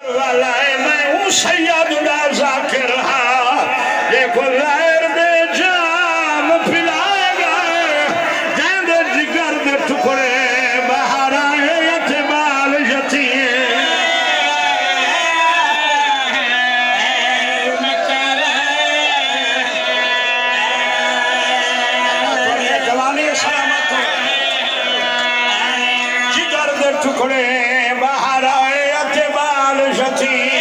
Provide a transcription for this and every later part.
वाला है मैं हूँ सैयद जाकिर देखो लहर दे जाम पिलाएगा गेंदे जिगर दे टुकड़े बाहर आए अतबाल जतिए जवानी सलामत जिगर दे टुकड़े बाहर आए अतबाल जतिए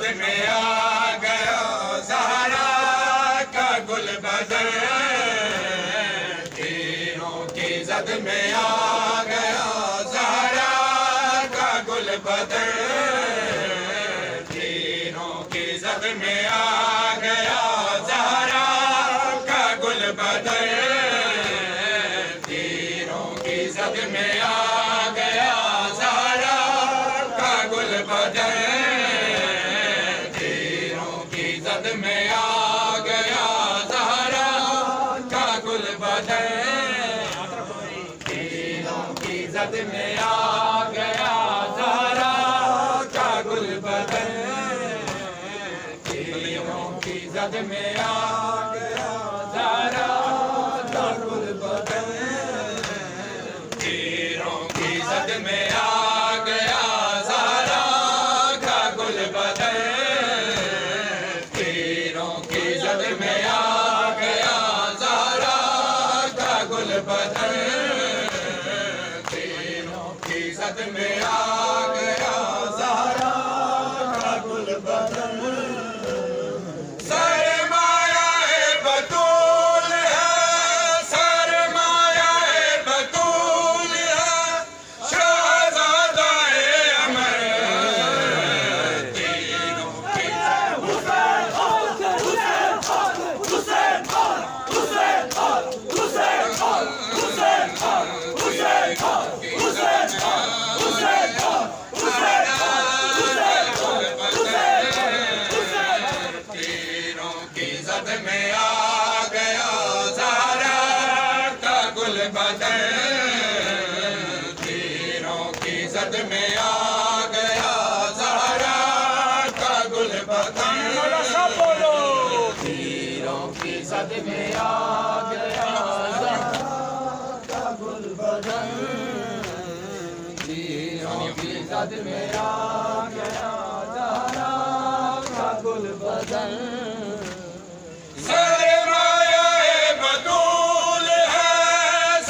जद में आ गया ज़हरा का गुल बदन तीरों की जद में आ गया ज़हरा का गुल बदन तीरों की जद में आ गया ज़हरा का गुल बदन तीरों की जद में आ गया ज़हरा का गुल बदन तीरों की जद में आ गया ज़हरा का गुल बदन तीरों की जद में आ गया ज़हरा का गुल बदन तीरों की जद में आ गया ज़हरा का गुल बदन तीरों की जद में आ गया ज़हरा का गुल बदन तीरों की जद में आ गया ज़हरा का गुल बदन तीरों की जद में आ गया ज़हरा का गुल बदन सरमाया-ए बतूल है सरमाया-ए बतूल है शहज़ादा-ए अमर तीरों की तीरों की जद में आ गया ज़हरा का गुल बदन तीरों की जद में आ गया ज़हरा का गुल बदन तीरों की जद में आ गया ज़हरा का गुल बदन तीरों की जद में आ गया ज़हरा का गुल बदन सरमाया-ए बतूल है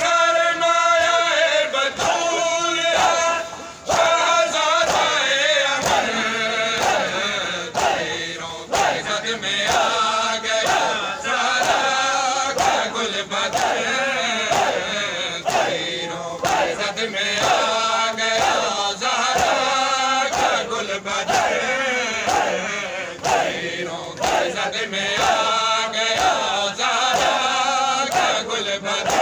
सरमाया-ए बतूल है शहज़ादा-ए अमर तीरों की जद में आ गया ज़हरा का गुल बदन तीरों की जद में आ गया ज़हरा का गुल बदन तीरों की जद में आ गया ज़हरा का गुल बदन